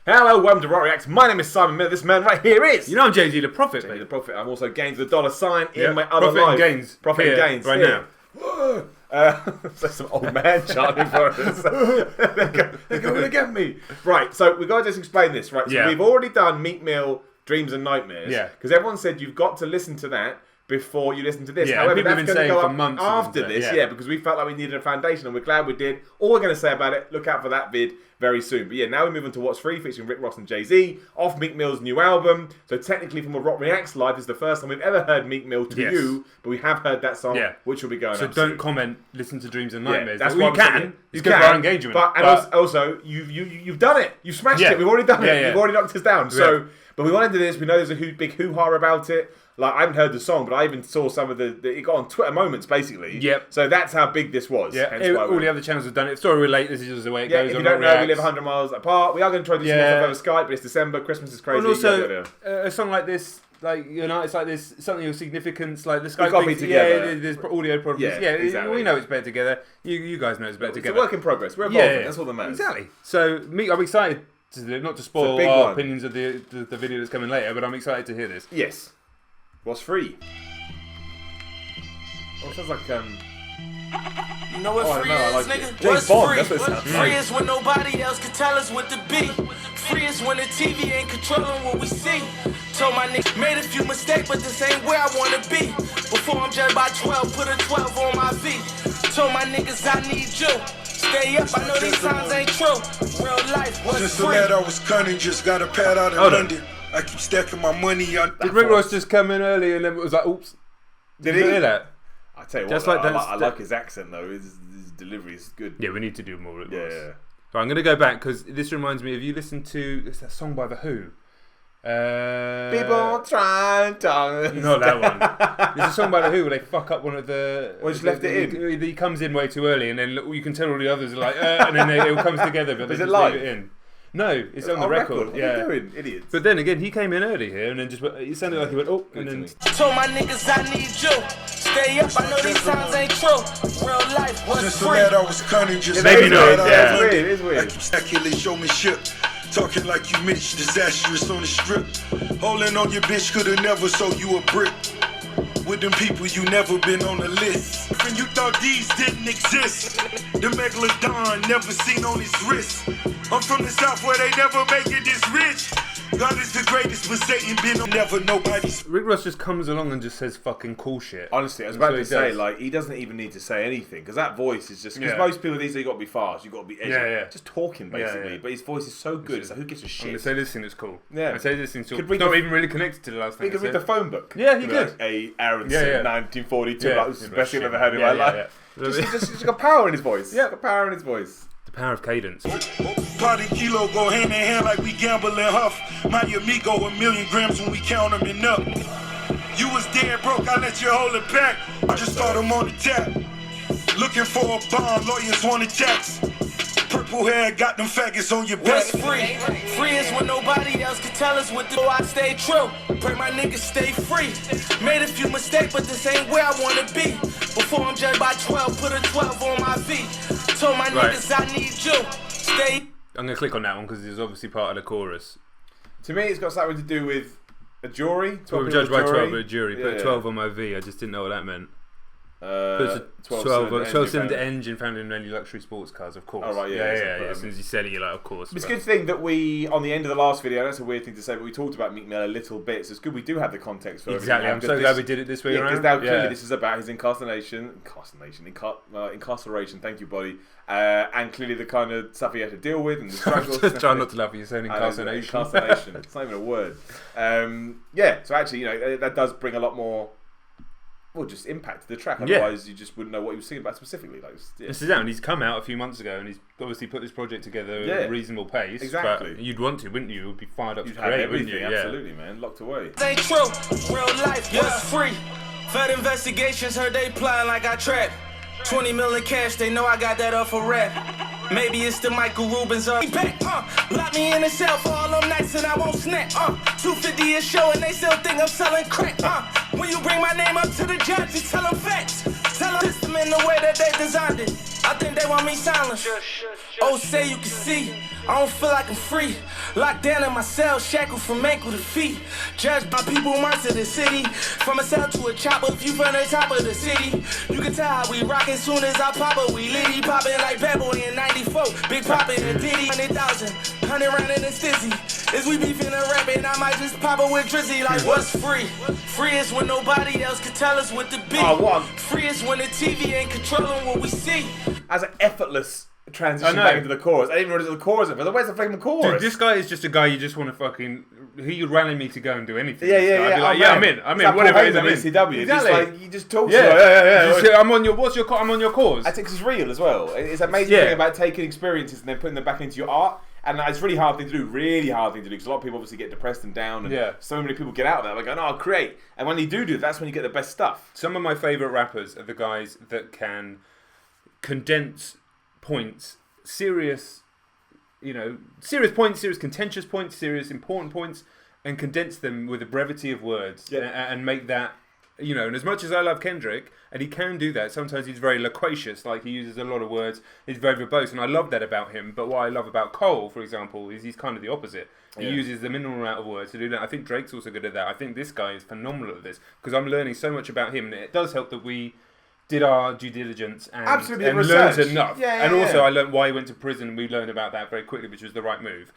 Hello, welcome to Rock Reacts. My name is Simon Miller. This man right here is... You know I'm Jay-Z the Prophet, Jay-Z mate. the Prophet. I'm also Gains the dollar sign in my other Profit life. and Gains. Profit and Gains. Right here. now. That's some old man chanting for us. They're going to get me. Right, so we've got to just explain this, right? So we've already done Meek Mill, Dreams and Nightmares. Yeah. Because everyone said you've got to listen to that before you listen to this. Yeah, however, people have that's been going to saying go for up months after this, because we felt like we needed a foundation, and we're glad we did. All we're going to say about it, look out for that vid very soon. But yeah, now we move on to What's Free, featuring Rick Ross and Jay-Z, off Meek Mill's new album. So technically, from a Rock Reacts live, this is the first time we've ever heard Meek Mill to you, but we have heard that song, which will be going so up don't soon. comment, listen to Dreams and Nightmares. That's what what you I'm can. saying. It's good for our engagement. But also, you've done it. You've smashed it. We've already done it. You've already knocked us down. So, but we wanted to do this. We know there's a big hoo-ha about it. Like, I haven't heard the song, but I even saw some of it got on Twitter moments, basically. Yep. So that's how big this was. Yeah. All the other channels have done it. Story Relate, this is just the way it goes. If you don't know, we live 100 miles apart. We are going to try to do some more stuff over Skype, but it's December. Christmas is crazy. And also, a song like this, like, you know, it's like this, something of significance, like the Skype got to be together. Yeah, there's audio problems. Yeah, exactly. We know it's better together. You guys know it's better together. It's a work in progress. We're evolving. That's all that matters. Exactly. So, I'm excited to not to spoil our opinions of the video that's coming later, but I'm excited to hear this. Yes. What's Free? Oh, it sounds like You know what free is, nigga? James Bond, that's what it sounds like. Free is when nobody else can tell us what to be. Free is when the TV ain't controlling what we see. Told my nigga, made a few mistakes, but this ain't where I wanna be. Before I'm judged by 12, put a 12 on my V. Told my niggas I need you. Stay up, I know these times ain't true. Real life was just free. Just so that I was cunning, just got a pad out in London. I keep stacking my money on. Did Rick Ross just come in early and then it was like, oops? Did he hear that? I tell you just what, like I like his accent though. His delivery is good. Yeah, we need to do more Rick Ross. Yeah. So I'm going to go back because this reminds me of you listen to that song by The Who. People trying to. Not that one. There's a song by The Who where they fuck up one of the. Well, just left it in. He comes in way too early, and then you can tell all the others are like, and then it all comes together. But is they it just live? leave it in. No, it's on the record. What yeah. are you doing, idiots? But then again, he came in early here, and then just it sounded like he went, oh, and then. Told my niggas I need you. Stay up, I know these times ain't true. Real life was just free. so that I was cunning, just maybe not. Yeah, it's weird. I keep stacking showmanship. Talking like you Mitch, disastrous on the strip. Holding on your bitch, coulda never sold you a brick. With them people, you never been on the list. When you thought these didn't exist, the megalodon never seen on his wrist. I'm from the south where they never make it this rich. God is the greatest, but Satan been on never nobody's. Rick Ross just comes along and just says fucking cool shit. Honestly, I was about to say, like, he doesn't even need to say anything because that voice is just. Because most people these days, you got to be fast, you got to be edgy, just talking basically. But his voice is so good. It's like, who gives a shit? I say this thing is cool. Yeah, I say this thing's cool. Not even really connected to the last thing. He could read the phone book. Yeah, he could. Like, Aronson, 1942. Like, this is the best thing I've ever heard in my life. Just got power in his voice. Yeah, got power in his voice. The power of cadence. Party kilo go hand in hand like we gamble and huff. My amigo 1,000,000 grams when we count them and up. You was dead broke, I let you hold it back. I just thought I'm on the tap. Looking for a bond, lawyers want a tax. Purple hair, got them faggots on your back. What's free? Free is when nobody else can tell us what to do. I stay true. Pray my niggas stay free. Made a few mistakes, but this ain't where I wanna be. Before I'm judged by 12, put a 12 on my V. Told my niggas I need you. Stay. I'm gonna click on that one because it's obviously part of the chorus. To me, it's got something to do with a jury. We were judged by 12 by a jury. Put 12 on my V. I just didn't know what that meant. Put a 12-cylinder engine found in many luxury sports cars, of course. Oh, right, yeah. As soon as you said it, you're like, of course. It's a good thing that we, on the end of the last video, that's a weird thing to say, but we talked about Meek Mill a little bit, so it's good we do have the context for everything. Exactly, I'm so glad we did it this way around. Because now clearly this is about his incarceration, thank you, buddy, and clearly the kind of stuff he had to deal with and the struggles. Just try not to laugh at you saying incarceration. Incarceration, it's not even a word. Yeah, so actually, you know, that does bring a lot more. Well, just impact the track. Otherwise, you just wouldn't know what he was singing about specifically. Like, this is out, and he's come out a few months ago, and he's obviously put this project together at a reasonable pace. Exactly. But you'd want to, wouldn't you? You'd be fired up You'd to create, have wouldn't you? Absolutely, man. Locked away. Ain't true. Real life was free. Fed investigations, heard they plotting like I trap. 20 million cash, they know I got that off a rap. Maybe it's the Michael Rubens back, lock me in a cell for all them nights and I won't snap, 250 a show and they still think I'm selling crack, when you bring my name up to the judge, you tell them facts. Tell them system in the way that they designed it. I think they want me silenced. Oh, say you can see. I don't feel like I'm free. Locked down in my cell, shackled from ankle to feet. Judged by people marked to the city. From a cell to a chopper, view from the top of the city. You can tell how we rock as soon as I pop up. We litty poppin' like Bad Boy in 94. Big poppin' and Diddy, 100,000. 100 round in the stizzy. As we beefin' and rapping, I might just pop it with Drizzy. Like, what's free? Free is when nobody else can tell us what to be. Free is when the TV ain't controlling what we see. As an effortless transition back into the chorus. I didn't even know what the chorus is, but where's the fucking chorus? Dude, this guy is just a guy you just want to fucking... He would rally me to go and do anything. Yeah. Like, I'm in. Whatever it is, I'm in. ECW. Exactly. Just like, you just talk I'm on your... I'm on your cause. I think it's real as well. It's an amazing thing about taking experiences and then putting them back into your art. And it's a really hard thing to do, because a lot of people obviously get depressed and down, and so many people get out of that. They're going, oh, create. And when you do that, that's when you get the best stuff. Some of my favourite rappers are the guys that can condense points, serious points, serious contentious points, serious important points, and condense them with a brevity of words and make that... and as much as I love Kendrick, and he can do that, sometimes he's very loquacious, like he uses a lot of words, he's very verbose, and I love that about him. But what I love about Cole, for example, is he's kind of the opposite. He uses the minimal amount of words to do that. I think Drake's also good at that. I think this guy is phenomenal at this, because I'm learning so much about him, and it does help that we did our due diligence and learned enough. Also I learned why he went to prison. We learned about that very quickly, which was the right move.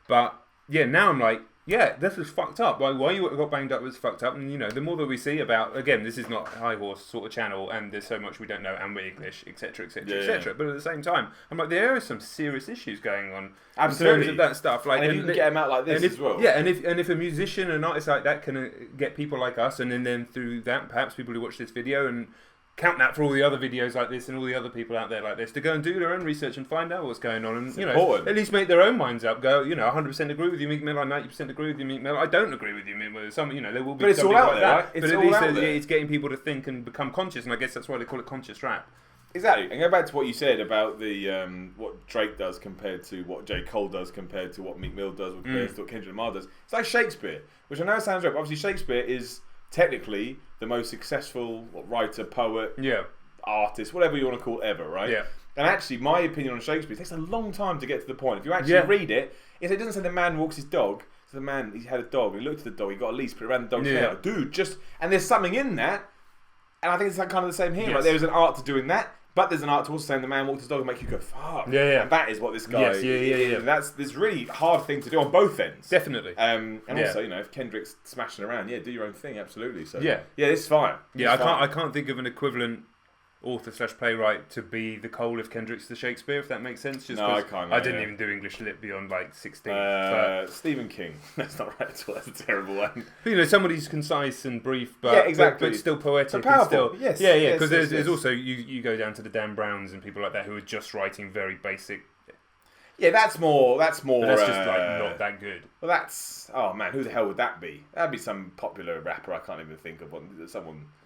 But now I'm like, this was fucked up. Why you got banged up was fucked up. And the more that we see about, again, this is not a high horse sort of channel, and there's so much we don't know, and we're English, etc., etc. But at the same time, I'm like, there are some serious issues going on in terms of that stuff. Like, and you can get them out like this as well. Yeah, and if a musician, an artist like that can get people like us, and then through that, perhaps people who watch this video and count that for all the other videos like this and all the other people out there like this, to go and do their own research and find out what's going on, and at least make their own minds up. Go, 100% agree with you, Meek Mill. I 90% agree with you, Meek Mill. I don't agree with you, Meek Mill. Some, there will be. But it's all out there, right? But at least it's getting people to think and become conscious, and I guess that's why they call it conscious rap. Exactly. And go back to what you said about the what Drake does compared to what J. Cole does compared to what Meek Mill does compared to what Kendrick Lamar does. It's like Shakespeare, which I know sounds right, but obviously Shakespeare is technically the most successful writer, poet, artist, whatever you want to call it ever, right? Yeah. And actually, my opinion on Shakespeare, it takes a long time to get to the point. If you actually read it, it doesn't say the man walks his dog. So the man, he had a dog, he looked at the dog, he got a leash, put it around the dog's hair. Dude, and there's something in that, and I think it's kind of the same here. Yes. Like, there's an art to doing that, but there's an art to also saying the man walked his dog and make you go, fuck. And that is what this guy is. And that's this really hard thing to do on both ends. Definitely. And also, if Kendrick's smashing around, do your own thing, absolutely. So it's fine. I can't think of an equivalent author/playwright to be the Cole if Kendrick's the Shakespeare, if that makes sense. Just I can't. I didn't even do English lit beyond like 16. Stephen King. That's not right at all. That's a terrible one. But, somebody who's concise and brief, but but still poetic. So powerful. And still, because there's also you go down to the Dan Browns and people like that who are just writing very basic. Yeah, that's more. But that's just like not that good. Well, that's who the hell would that be? That'd be some popular rapper. I can't even think of one.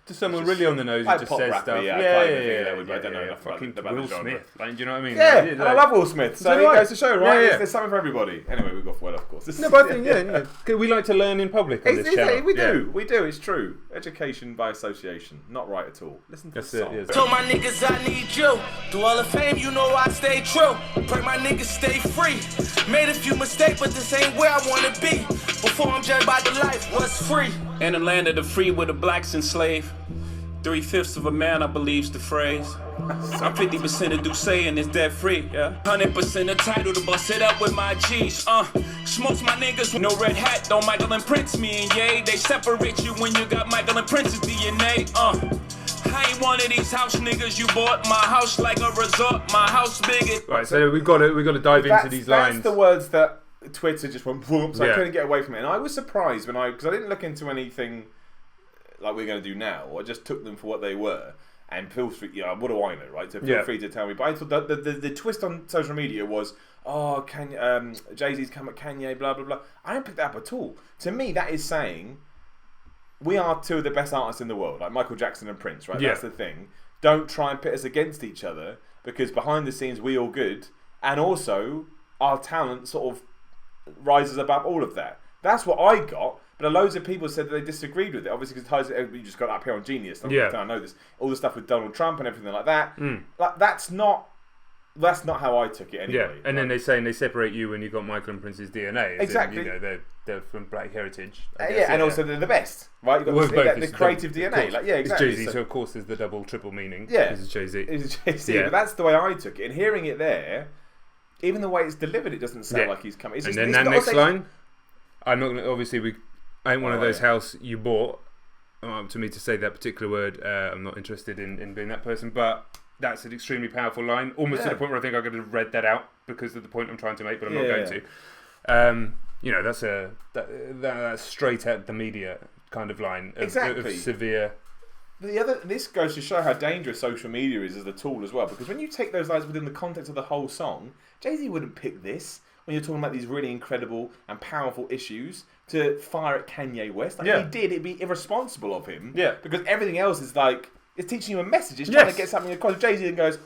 Someone really on the nose who just says rapper, stuff. I don't know enough fucking about Will Smith. Like, do you know what I mean? Yeah, and I love Will Smith. So it goes to show, right? There's something for everybody. Anyway, we got well, of course. No, but I think we like to learn in public on this channel. We do. It's true. Education by association, not right at all. Listen to the song. Told my niggas I need you. Through all the fame, I stay true. Pray my niggas stay free. Made a few mistakes, but this ain't where I wanna be. Before I'm judged by the life, what's free? In the land of the free where the blacks enslaved. 3/5 of a man, I believe's the phrase. I'm 50% of Duce and it's debt free, 100% of title to bust it up with my G's, Smokes my niggas with no red hat, don't Michael and Prince me and they separate you when you got Michael and Prince's DNA, I ain't one of these house niggas you bought. My house like a resort, my house bigger. Right, so we've got to dive into these lines. That's the words that Twitter just went boom, so I couldn't get away from it. And I was surprised because I didn't look into anything like we're going to do now. I just took them for what they were. And feel free, what do I know, right? So feel free to tell me. But I thought that the twist on social media was, Jay-Z's come at Kanye, blah, blah, blah. I didn't pick that up at all. To me, that is saying, we are two of the best artists in the world, like Michael Jackson and Prince, right? That's the thing. Don't try and pit us against each other, because behind the scenes, we all good. And also, our talent sort of rises above all of that. That's what I got. But loads of people said that they disagreed with it. Obviously, because you just got up here on Genius. I know this. All the stuff with Donald Trump and everything like that. Like, that's not that's not how I took it anyway. Yeah, and then they separate you when you got Michael and Prince's DNA. Exactly. They're from black heritage. And also they're the best, right? You've got the creative DNA. Like, yeah, exactly. It's Jay-Z, so of course there's the double, triple meaning. Yeah. It's Jay-Z. It's Jay-Z, but that's the way I took it. And hearing it there, even the way it's delivered, it doesn't sound like he's coming. And then that next line, I'm not going to, obviously, I ain't one of those house you bought. To me to say that particular word, I'm not interested in being that person, but that's an extremely powerful line, almost to the point where I think I could have read that out because of the point I'm trying to make, but I'm not going to. That's straight at the media kind of line of severe. This goes to show how dangerous social media is as a tool as well, because when you take those lines within the context of the whole song, Jay-Z wouldn't pick this when you're talking about these really incredible and powerful issues to fire at Kanye West. Like, if he did, it'd be irresponsible of him. Yeah. Because everything else is like, it's teaching you a message. It's trying to get something across. Jay-Z then goes,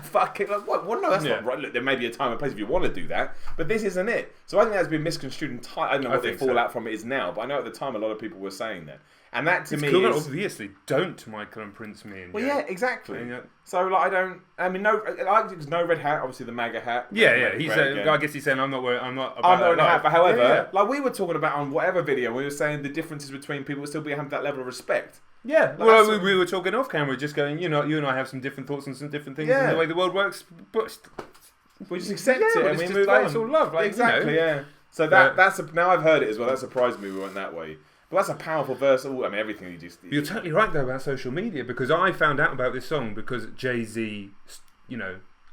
fuck it. Like, what? Well, no, that's not right. Look, there may be a time and place if you want to do that, but this isn't it. So I think that's been misconstrued. I don't know what the fallout from it is now, but I know at the time a lot of people were saying that. And that to me is... obviously, don't Michael and Prince me and Well, yeah, exactly. So, like, I think there's no red hat, obviously the MAGA hat. Yeah. I guess he's saying, I'm not wearing a hat, but however, like we were talking about on whatever video, we were saying the differences between people still be having that level of respect. Yeah, like we were talking off camera, just going, you and I have some different thoughts on some different things in the way the world works, but we just accept it and we move on. It's all love, like, exactly, yeah. So now I've heard it as well. That surprised me. We went that way. But that's a powerful verse. I mean, everything you just... You're totally right, though, about social media, because I found out about this song because Jay-Z,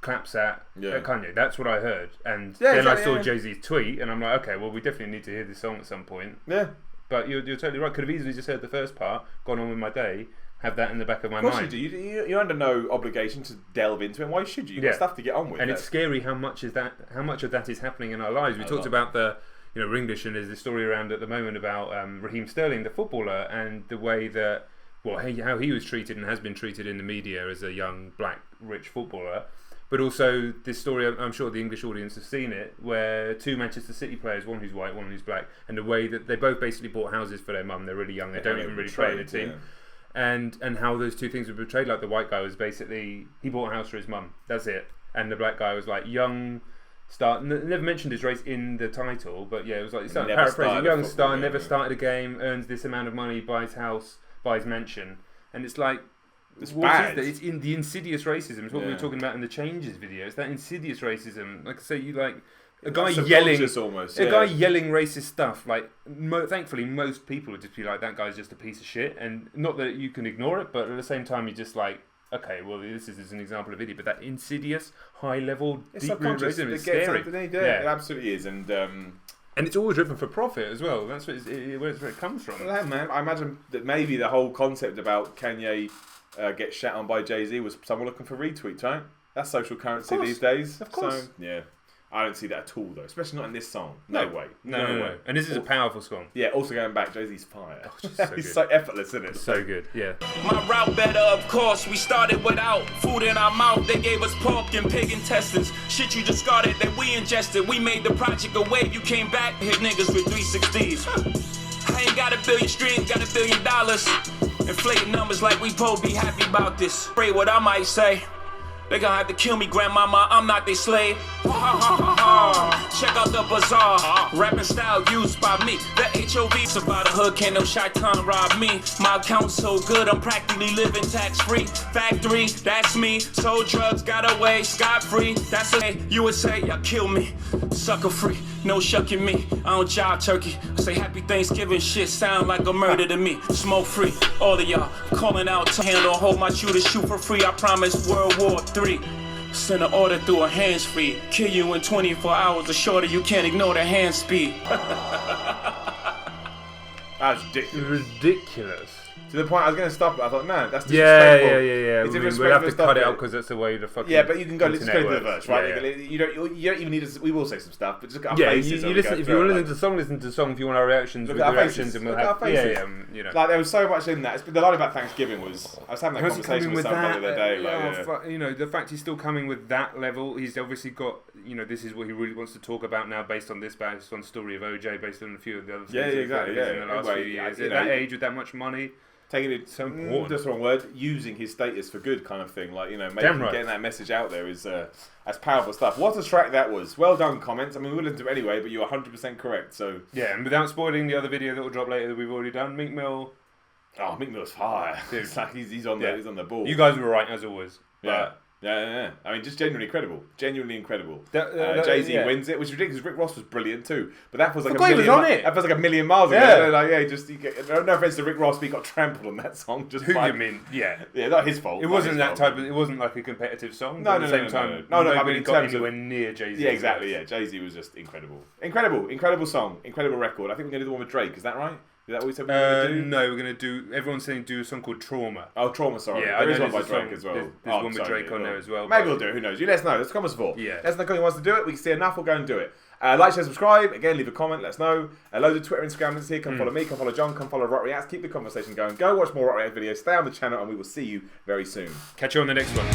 claps at Kanye. That's what I heard. And then I saw Jay-Z's tweet, and I'm like, okay, well, we definitely need to hear this song at some point. Yeah. But you're totally right. Could have easily just heard the first part, gone on with my day, have that in the back of my mind. Of course you do. You're under no obligation to delve into it. Why should you? You've got stuff to get on with. And it's scary how much of that is happening in our lives. We talked about the... Ringlish, and there's this story around at the moment about Raheem Sterling, the footballer, and the way that, how he was treated and has been treated in the media as a young, black, rich footballer. But also this story, I'm sure the English audience have seen it, where two Manchester City players, one who's white, one who's black, and the way that they both basically bought houses for their mum. They're really young, they don't even really play in the team. Yeah. And how those two things were portrayed. Like the white guy was basically, he bought a house for his mum, that's it. And the black guy was like young... never mentioned his race in the title, but yeah, it was like paraphrasing. Young star, never started a game, earns this amount of money, buys house, buys mansion, and it's like, it's what bad. is that? It's in the insidious racism. It's what we were talking about in the Changes video. It's that insidious racism. Like I say, you like a guy yelling, guy yelling racist stuff. Like, thankfully, most people would just be like, that guy's just a piece of shit, and not that you can ignore it, but at the same time, you're just like. Okay, well, this is an example of idiot, but that insidious, high-level, deep-rooted racism is scary. It absolutely is, and it's always driven for profit as well. That's where it comes from. Well, man, I imagine that maybe the whole concept about Kanye gets shat on by Jay-Z was someone looking for retweets, right? That's social currency these days. Of course. So, yeah. I don't see that at all, though. Especially not in this song. No way. No. And this is a powerful song. Yeah, also going back, Jay-Z's fire. So He's so effortless, isn't it? So good, yeah. My route better, of course. We started without food in our mouth. They gave us pork and pig intestines. Shit you discarded that we ingested. We made the project a wave. You came back, hit niggas with 360s. I ain't got $1 billion streams, got $1 billion. Inflating numbers like we both be happy about this. Pray what I might say. They gonna have to kill me, grandmama, I'm not their slave. Check out the bazaar, rapping style used by me. The HOV survive the hood, can't no shaitan rob me. My account's so good, I'm practically living tax-free. Factory, that's me. Sold drugs, got away, scot-free. That's a USA, y'all kill me. Sucker free, no shucking me. I don't jive turkey. I say happy Thanksgiving, shit sound like a murder to me. Smoke free, all of y'all calling out to handle, hold my shooter, shoot for free. I promise World War III. Send an order through a hands-free. Kill you in 24 hours or shorter, you can't ignore the hand speed. That's ridiculous. To the point I was going to stop it. I thought, no, that's Yeah. disrespectful. We'll have to cut it out because that's the way the fucking. Yeah, but you can go. Let's go to the verse, right? Yeah. You don't even need to. We will say some stuff, but just look at our Yeah, faces. you listen. If you want to listen to the song, listen to the song. If you want our reactions, Look with at the our reactions, faces. and we'll Look at have. our faces. Yeah, Like there was so much in that. The line about Thanksgiving was. I was having that conversation with someone the other day. The fact he's still coming with that level. He's obviously got. This is what he really wants to talk about now, based on the story of OJ, based on a few of the other things. Yeah, exactly. In the last few years, at that age with that much money. taking it, So important. just the wrong word, using his status for good kind of thing. Like, you know, Damn right. getting that message out there is that's powerful stuff. What a track that was. Well done, comments. I mean, we listened to it anyway, but you're 100% correct. So Yeah, and without spoiling the other video that will drop later that we've already done, Meek Mill. Oh, Meek Mill's fire. It's like he's on the ball. You guys were right as always. Yeah. Yeah. I mean, just genuinely incredible. Genuinely incredible. Jay-Z wins it, which is ridiculous. Rick Ross was brilliant too, but that feels like Forgot he was on it. That feels like a million miles ago. Yeah. Like, no offense to Rick Ross, but he got trampled on that song. Just Who by, you mean? Yeah. Yeah, not his fault. It wasn't that type of. It wasn't like a competitive song. No, but at the same time, no. I nobody mean, in got terms anywhere of near Jay-Z. Yeah, exactly. Yeah, Jay-Z was just incredible song, incredible record. I think we're gonna do the one with Drake. Is that right? Is that what we said we were going to do? No, we're going to do... Everyone's saying do a song called Trauma. Oh, Trauma, sorry. Yeah, there I is know one by there's a Drake song- as well. there's one with Drake on there as well, Maybe but- we'll do it, who knows? You let us know. Let's comment support. Yeah. Let us know if anyone wants to do it. We can see enough, we'll go and do it. Like, share, subscribe. Again, leave a comment, let us know. Loads of Twitter, Instagram links here. Come follow me, come follow John, come follow Rock Reacts. Keep the conversation going. Go watch more Rock React videos. Stay on the channel, and we will see you very soon. Catch you on the next one.